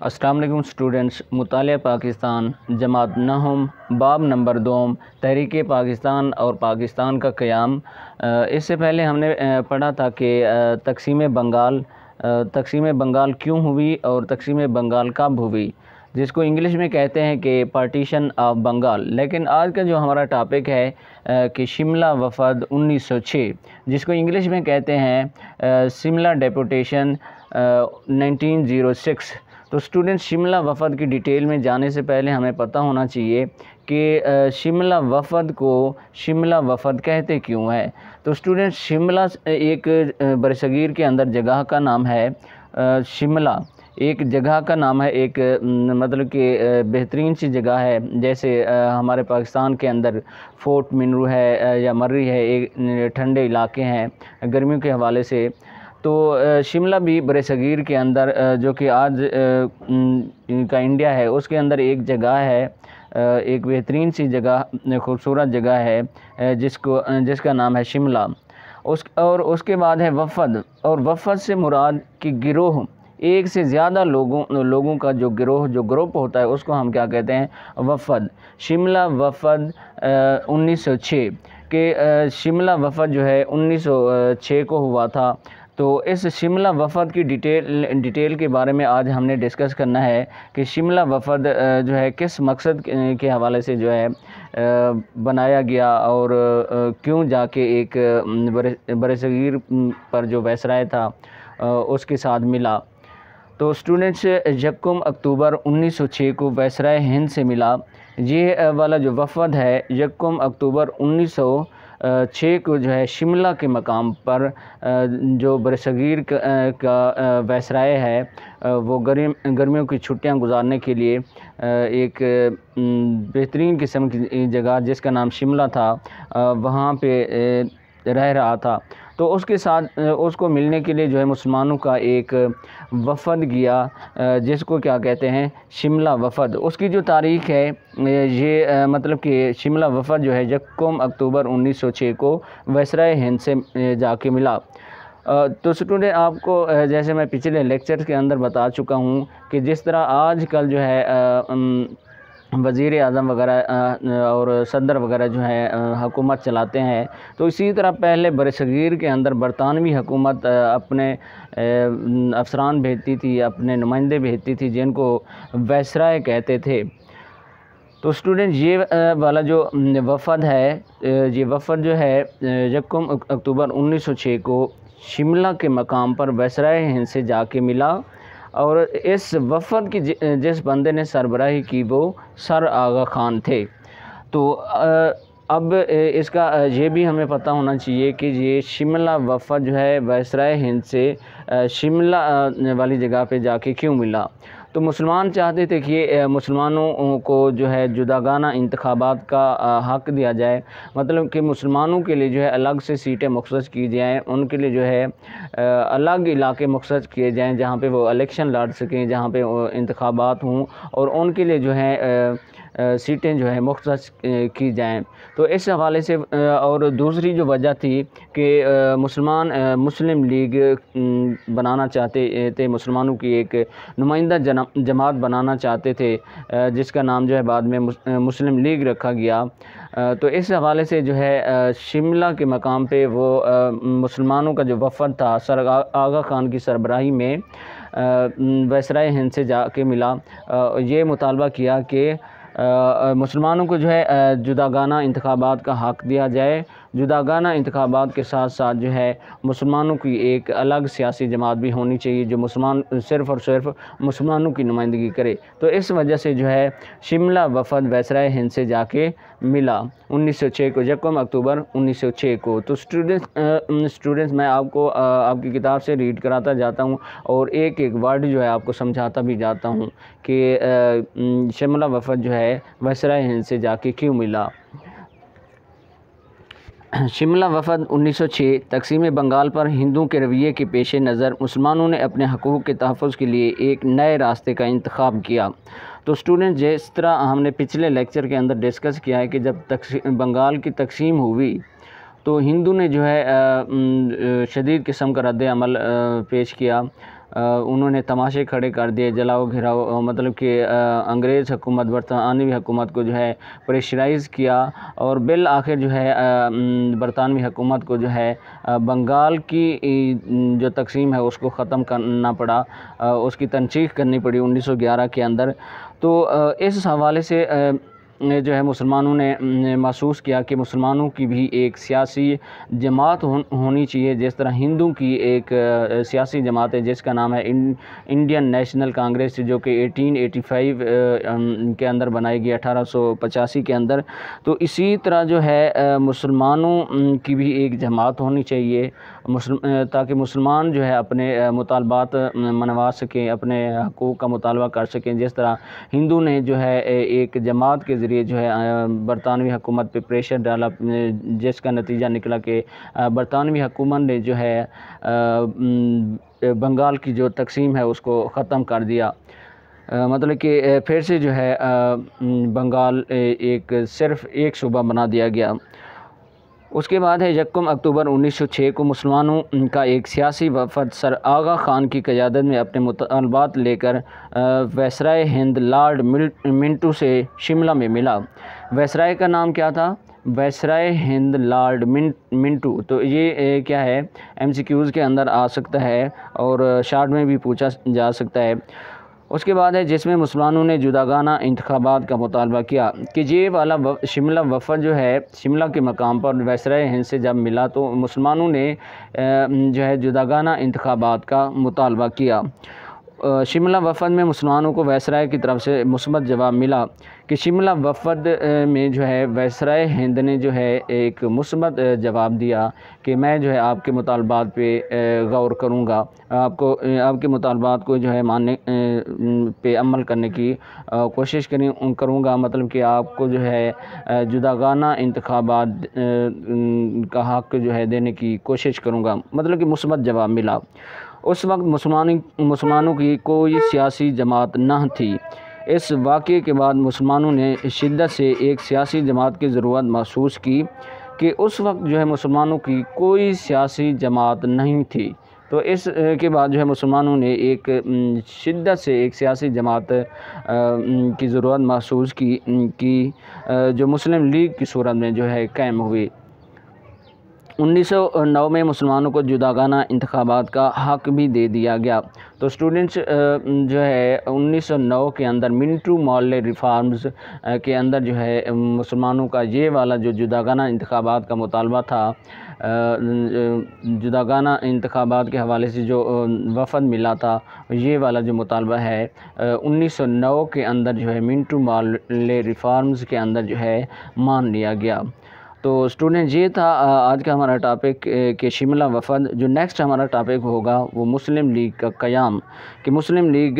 अस्सलाम वालेकुम स्टूडेंट्स। मुतालिया पाकिस्तान जमात नहम बाब नंबर 2 तहरीक पाकिस्तान और पाकिस्तान का क़याम। इससे पहले हमने पढ़ा था कि तक़सीम बंगाल क्यों हुई और तक़सीम बंगाल कब हुई, जिसको इंग्लिश में कहते हैं कि पार्टीशन ऑफ बंगाल। लेकिन आज का जो हमारा टॉपिक है कि शिमला वफ़द 1906, जिसको इंग्लिश में कहते हैं शिमला डेपुटेशन 1906। तो स्टूडेंट, शिमला वफ़द की डिटेल में जाने से पहले हमें पता होना चाहिए कि शिमला वफ़द को शिमला वफ़द कहते क्यों है। तो स्टूडेंट, शिमला एक बरसगीर के अंदर जगह का नाम है। शिमला एक जगह का नाम है, एक मतलब कि बेहतरीन सी जगह है। जैसे हमारे पाकिस्तान के अंदर फोर्ट मिनरू है या मर्री है, एक ठंडे इलाके हैं गर्मियों के हवाले से। तो शिमला भी बरसगीर के अंदर जो कि आज का इंडिया है, उसके अंदर एक जगह है, एक बेहतरीन सी जगह, खूबसूरत जगह है जिसका नाम है शिमला। उसके बाद है वफ़द, और वफ़द से मुराद कि गिरोह, एक से ज़्यादा लोगों का जो ग्रुप होता है उसको हम क्या कहते हैं, वफ़द। शिमला वफ़द 1906 के शिमला वफ़द जो है 1906 को हुआ था। तो इस शिमला वफ़द की डिटेल के बारे में आज हमने डिस्कस करना है कि शिमला वफ़द जो है किस मकसद के हवाले से जो है बनाया गया और क्यों जाके एक बरसगीर पर जो वायसराय था उसके साथ मिला। तो स्टूडेंट्स, 1 अक्टूबर 1906 को वायसराय हिंद से मिला। ये वाला जो वफ़द है 1 अक्टूबर 1906 को जो है शिमला के मकाम पर जो बरसगीर का वायसराय है वो गर्मियों की छुट्टियां गुजारने के लिए एक बेहतरीन किस्म की जगह जिसका नाम शिमला था वहाँ पे रह रहा था। तो उसके साथ उसको मिलने के लिए जो है मुसलमानों का एक वफ़द गया जिसको क्या कहते हैं, शिमला वफ़द। उसकी जो तारीख़ है ये मतलब कि शिमला वफ़द जो है 1 अक्टूबर 1906 को वायसराय हिंद से जाके मिला। तो स्टूडेंट, आपको जैसे मैं पिछले लेक्चर के अंदर बता चुका हूँ कि जिस तरह आजकल जो है वज़ीर आज़म वगैरह और सदर वगैरह जो है हुकूमत चलाते हैं, तो इसी तरह पहले बरसगीर के अंदर बरतानवी हुकूमत अपने अफसरान भेजती थी, अपने नुमाइंदे भेजती थी जिनको वायसराय कहते थे। तो स्टूडेंट, ये वाला जो वफ़द है, ये वफ़द जो है 1 अक्टूबर 1906 को शिमला के मकाम पर वायसराय हिंद से जाके मिला। और इस वफ़द की जिस बंदे ने सरबराही की वो सर आगा खान थे। तो अब इसका ये भी हमें पता होना चाहिए कि ये शिमला वफ़द जो है वायसराय हिंद से शिमला वाली जगह पे जाके क्यों मिला। तो मुसलमान चाहते थे कि मुसलमानों को जो है जुदागाना इंतखाबात का हक़ दिया जाए, मतलब कि मुसलमानों के लिए जो है अलग से सीटें मुख्तस की जाएँ, उनके लिए जो है अलग इलाके मुख्तस किए जाएँ जहाँ पे वो इलेक्शन लड़ सकें, जहाँ पे इंतखाबात हों और उनके लिए जो है सीटें जो है मुख्तस की जाएँ। तो इस हवाले से और दूसरी जो वजह थी कि मुस्लिम लीग बनाना चाहते थे, मुसलमानों की एक नुमाइंदा जमात बनाना चाहते थे जिसका नाम जो है बाद में मुस्लिम लीग रखा गया। तो इस हवाले से जो है शिमला के मकाम पे वो मुसलमानों का जो वफ़द था सर आगा खान की सरबराही में वायसराय हिंद से जाके मिला। ये मुतालबा किया कि मुसलमानों को जो है जुदागाना इंतखाबात का हक़ दिया जाए, जुदागाना इंतखाबात के साथ साथ जो है मुसलमानों की एक अलग सियासी जमात भी होनी चाहिए जो सिर्फ़ और सिर्फ मुसलमानों की नुमाइंदगी करे। तो इस वजह से जो है शिमला वफ़द वायसराय हिंद से जाके मिला 1906 को, 1 अक्टूबर 1906 को। तो स्टूडेंट्स, मैं आपको आपकी किताब से रीड कराता जाता हूँ और एक एक वर्ड जो है आपको समझाता भी जाता हूँ कि शिमला वफ़द जो है वायसराय हिंद से जाके क्यों मिला। शिमला वफ़द 1906 तक़सीम बंगाल पर हिंदुओं के रवैये के पेश नज़र मुसलमानों ने अपने हकूक़ के तहफ़्फ़ुज़ के लिए एक नए रास्ते का इंतख़ाब किया। तो स्टूडेंट, जिस तरह हमने पिछले लेक्चर के अंदर डिस्कस किया है कि जब बंगाल की तक़सीम हुई तो हिंदू ने जो है शदीद किस्म का रद्द अमल पेश किया। उन्होंने तमाशे खड़े कर दिए, जलाओ घिराओ, मतलब कि अंग्रेज़ हुकूमत बरतानवी हुकूमत को जो है प्रेशराइज़ किया और बिल आखिर जो है बरतानवी हुकूमत को जो है बंगाल की जो तकसीम है उसको ख़त्म करना पड़ा, उसकी तनसीख करनी पड़ी 1911 के अंदर। तो इस हवाले से जो है मुसलमानों ने महसूस किया कि मुसलमानों की भी एक सियासी जमात होनी चाहिए, जिस तरह हिंदू की एक सियासी जमात है जिसका नाम है इंडियन नेशनल कांग्रेस, जो कि 1885 के अंदर बनाई गई, 1885 के अंदर। तो इसी तरह जो है मुसलमानों की भी एक जमात होनी चाहिए ताकि मुसलमान जो है अपने मुतालबात मनवा सकें, अपने हकूक़ का मुतालबा कर सकें। जिस तरह हिंदू ने जो है एक जमात के ज़रिए जो है बरतानवी हुकूमत पे प्रेशर डाला, जिसका नतीजा निकला कि बरतानवी हुकूमत ने जो है बंगाल की जो तकसीम है उसको ख़त्म कर दिया। मतलब कि फिर से जो है बंगाल एक सिर्फ़ एक सूबा बना दिया गया। उसके बाद है 1 अक्टूबर 1906 को मुसलमानों का एक सियासी वफ़द सर आगा ख़ान की क़यादत में अपने मुतालबात लेकर वायसराय हिंद लॉर्ड मिंटो से शिमला में मिला। वायसराय का नाम क्या था? Viceroy Hind Lord Minto. तो ये क्या है, MCQs के अंदर आ सकता है और शॉर्ट में भी पूछा जा सकता है। उसके बाद है जिसमें मुसलमानों ने जुदागाना इंतखाबात का मुतालबा किया कि ये वाला शिमला वफ़द जो है शिमला के मकाम पर वायसराय हिंद से जब मिला तो मुसलमानों ने जो है जुदागाना इंतखाबात का मुतालबा किया। शिमला वफ़द में मुसलमानों को वायसराय की तरफ से मुस्बत जवाब मिला कि शिमला वफ़द में जो है वायसराय हिंद ने जो है एक मुस्बत जवाब दिया कि मैं जो है आपके मुतालबात पे गौर करूँगा, आपके मुतालबात को जो है मानने पे अमल करने की कोशिश करूँगा। मतलब कि आपको जो है जुदागाना इंतखाबात का हक़ जो है देने की कोशिश करूँगा, मतलब कि मुस्बत जवाब मिला। उस वक्त मुसलमानों की कोई सियासी जमात न थी। इस वाक़े के बाद मुसलमानों ने शिद्दत से एक सियासी जमात की ज़रूरत महसूस की कि उस वक्त जो है मुसलमानों की कोई सियासी जमात नहीं थी। तो इस के बाद जो है मुसलमानों ने एक शिद्दत से एक सियासी जमात की ज़रूरत महसूस की जो मुस्लिम लीग की सूरत में जो है कायम हुई। 1909 में मुसलमानों को जुदागाना इंतखाबात का हक़ भी दे दिया गया। तो स्टूडेंट्स जो है 1909 के अंदर मिंटो मॉर्ले रिफॉर्म्स के अंदर जो है मुसलमानों का ये वाला जो जुदागाना इंतखाबात का मुतालबा था, जुदागाना इंतखाबात के हवाले से जो वफ़द मिला था, ये वाला जो मुतालबा है 1909 के अंदर जो है मिंटो मॉर्ले रिफॉर्म्स के अंदर जो है मान लिया गया। तो स्टूडेंट ये था आज का हमारा टॉपिक कि शिमला वफ़द। जो नेक्स्ट हमारा टॉपिक होगा वो मुस्लिम लीग का क़याम, कि मुस्लिम लीग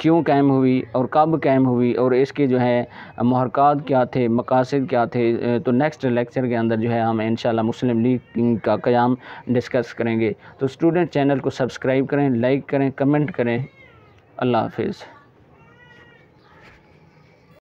क्यों कायम हुई और कब कायम हुई और इसके जो है महरक़ात क्या थे, मक़ासिद क्या थे। तो नेक्स्ट लेक्चर के अंदर जो है हम इंशाल्लाह मुस्लिम लीग का क़याम डिस्कस करेंगे। तो स्टूडेंट चैनल को सब्सक्राइब करें, लाइक करें, कमेंट करें। अल्लाह हाफ़िज़।